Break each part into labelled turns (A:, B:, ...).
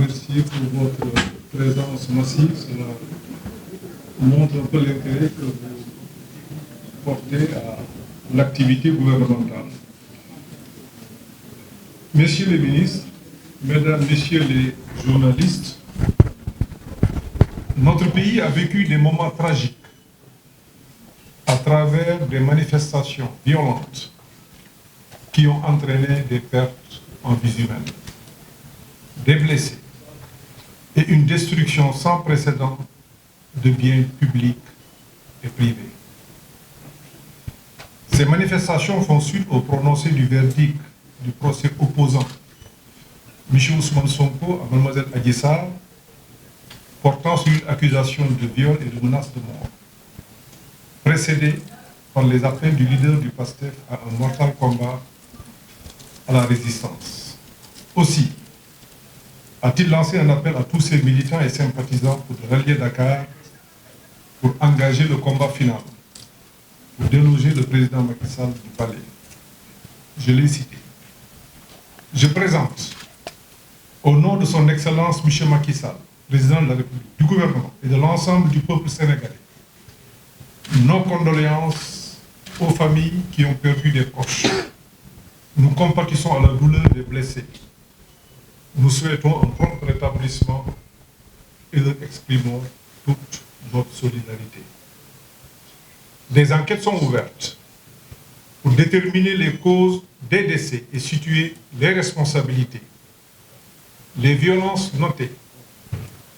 A: remercier pour votre présence massive. Cela montre un peu l'intérêt que vous portez à l'activité gouvernementale. Messieurs les ministres, Mesdames, Messieurs les journalistes, notre pays a vécu des moments tragiques à travers des manifestations violentes qui ont entraîné des pertes en vies humaines, des blessés et une destruction sans précédent de biens publics et privés. Ces manifestations font suite au prononcé du verdict du procès opposant M. Ousmane Sonko à Mlle Adji Sarr portant sur une accusation de viol et de menace de mort, précédé par les appels du leader du PASTEF à un mortal combat à la résistance. Aussi, a-t-il lancé un appel à tous ses militants et sympathisants pour rallier Dakar pour engager le combat final, pour déloger le président Macky Sall du palais. Je l'ai cité. Je présente, au nom de son Excellence M. Macky Sall, président de la République, du gouvernement et de l'ensemble du peuple sénégalais, nos condoléances aux familles qui ont perdu des proches. Nous compatissons à la douleur des blessés. Nous souhaitons un prompt rétablissement et leur exprimons toute notre solidarité. Des enquêtes sont ouvertes pour déterminer les causes des décès et situer les responsabilités. Les violences notées,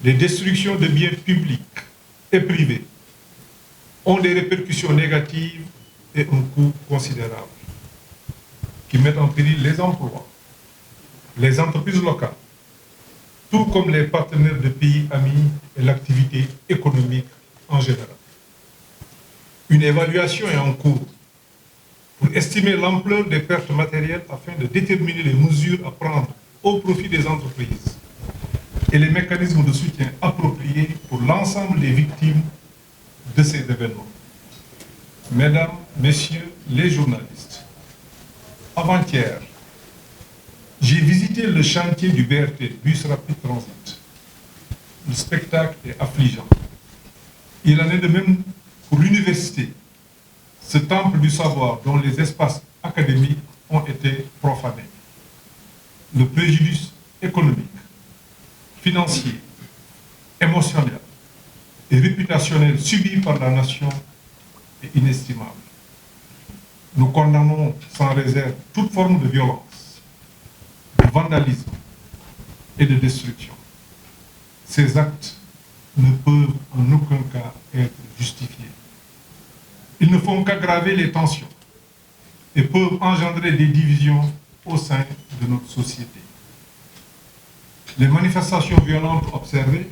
A: les destructions de biens publics et privés ont des répercussions négatives et un coût considérable qui mettent en péril les emplois, les entreprises locales, tout comme les partenaires de pays amis et l'activité économique en général. Une évaluation est en cours pour estimer l'ampleur des pertes matérielles afin de déterminer les mesures à prendre au profit des entreprises et les mécanismes de soutien appropriés pour l'ensemble des victimes de ces événements. Mesdames, Messieurs les journalistes, avant-hier, j'ai visité le chantier du BRT, Bus Rapid Transit. Le spectacle est affligeant. Il en est de même pour l'université, ce temple du savoir dont les espaces académiques ont été profanés. Le préjudice économique, financier, émotionnel et réputationnel subi par la nation est inestimable. Nous condamnons sans réserve toute forme de violence, de vandalisme et de destruction. Ces actes ne peuvent en aucun cas être justifiés. Ils ne font qu'aggraver les tensions et peuvent engendrer des divisions au sein de notre société. Les manifestations violentes observées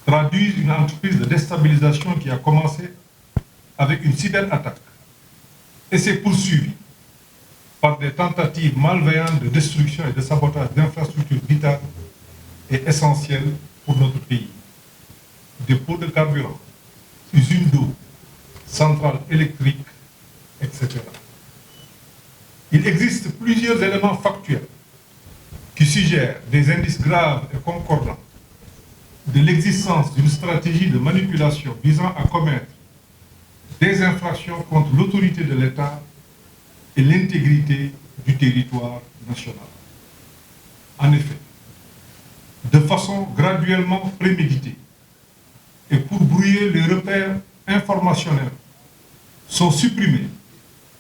A: traduisent une entreprise de déstabilisation qui a commencé avec une cyberattaque et s'est poursuivie par des tentatives malveillantes de destruction et de sabotage d'infrastructures vitales et essentielles pour notre pays. Dépôts de carburant, usines d'eau, centrales électriques, etc. Il existe plusieurs éléments factuels qui suggèrent des indices graves et concordants de l'existence d'une stratégie de manipulation visant à commettre des infractions contre l'autorité de l'État et l'intégrité du territoire national. En effet, de façon graduellement préméditée et pour brouiller les repères informationnels, sont supprimés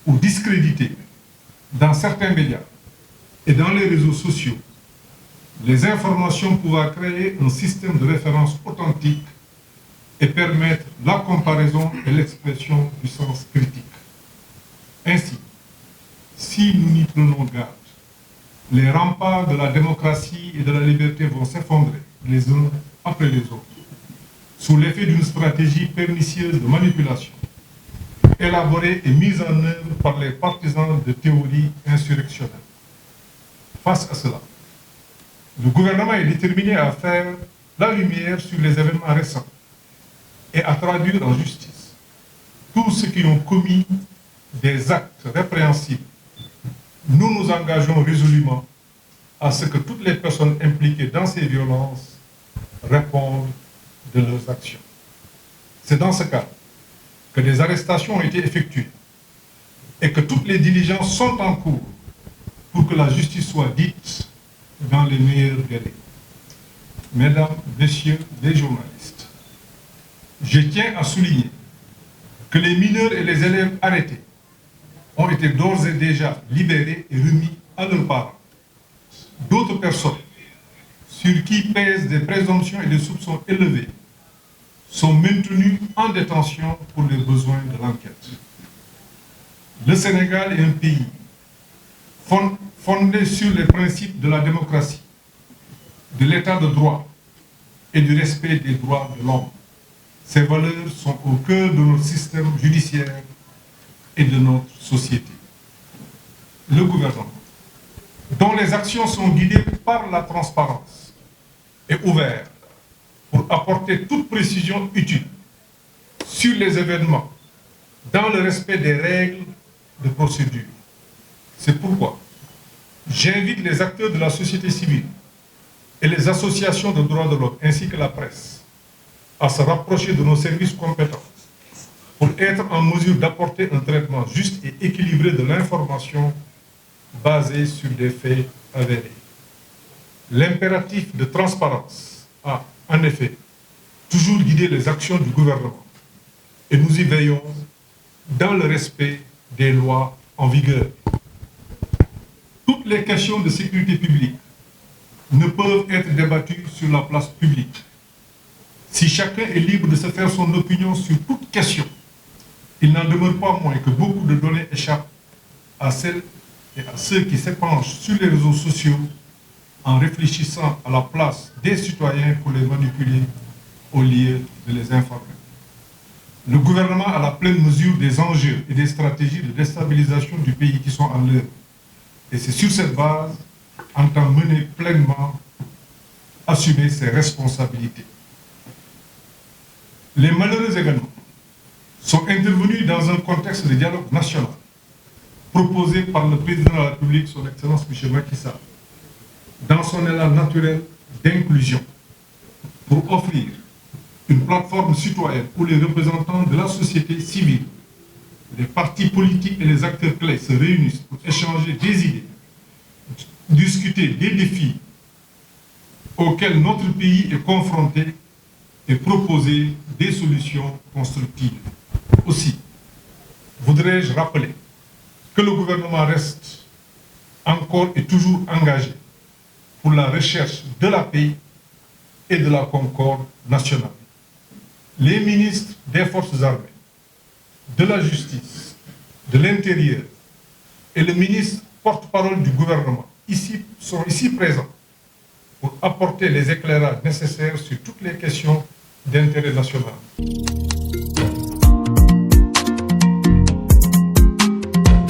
A: ou discrédités dans certains médias et dans les réseaux sociaux les informations pouvant créer un système de référence authentique et permettre la comparaison et l'expression du sens critique. Ainsi, si nous n'y prenons garde, les remparts de la démocratie et de la liberté vont s'effondrer les uns après les autres, sous l'effet d'une stratégie pernicieuse de manipulation, élaborée et mise en œuvre par les partisans de théories insurrectionnelles. Face à cela, le gouvernement est déterminé à faire la lumière sur les événements récents et à traduire en justice tous ceux qui ont commis des actes répréhensibles. Nous nous engageons résolument à ce que toutes les personnes impliquées dans ces violences répondent de leurs actions. C'est dans ce cas que des arrestations ont été effectuées et que toutes les diligences sont en cours pour que la justice soit dite dans les meilleurs délais. Mesdames, Messieurs les journalistes, je tiens à souligner que les mineurs et les élèves arrêtés ont été d'ores et déjà libérés et remis à leurs parents. D'autres personnes, sur qui pèsent des présomptions et des soupçons élevés, sont maintenues en détention pour les besoins de l'enquête. Le Sénégal est un pays fondé sur les principes de la démocratie, de l'état de droit et du respect des droits de l'homme. Ces valeurs sont au cœur de notre système judiciaire et de notre société. Le gouvernement, dont les actions sont guidées par la transparence, est ouvert pour apporter toute précision utile sur les événements dans le respect des règles de procédure. C'est pourquoi j'invite les acteurs de la société civile et les associations de droits de l'homme ainsi que la presse à se rapprocher de nos services compétents pour être en mesure d'apporter un traitement juste et équilibré de l'information basée sur des faits avérés. L'impératif de transparence a, en effet, toujours guidé les actions du gouvernement et nous y veillons dans le respect des lois en vigueur. Toutes les questions de sécurité publique ne peuvent être débattues sur la place publique. Si chacun est libre de se faire son opinion sur toute question, il n'en demeure pas moins que beaucoup de données échappent à celles et à ceux qui s'épanchent sur les réseaux sociaux en réfléchissant à la place des citoyens pour les manipuler au lieu de les informer. Le gouvernement a la pleine mesure des enjeux et des stratégies de déstabilisation du pays qui sont en l'œuvre. Et c'est sur cette base entend mener pleinement, assumer ses responsabilités. Les malheureux événements sont intervenus dans un contexte de dialogue national proposé par le président de la République, son Excellence M. Macky Sall, dans son élan naturel d'inclusion, pour offrir une plateforme citoyenne où les représentants de la société civile, les partis politiques et les acteurs clés se réunissent pour échanger des idées, discuter des défis auxquels notre pays est confronté et proposer des solutions constructives. Aussi, voudrais-je rappeler que le gouvernement reste encore et toujours engagé pour la recherche de la paix et de la concorde nationale. Les ministres des Forces armées, de la Justice, de l'Intérieur et le ministre porte-parole du gouvernement sont ici présents pour apporter les éclairages nécessaires sur toutes les questions d'intérêt national.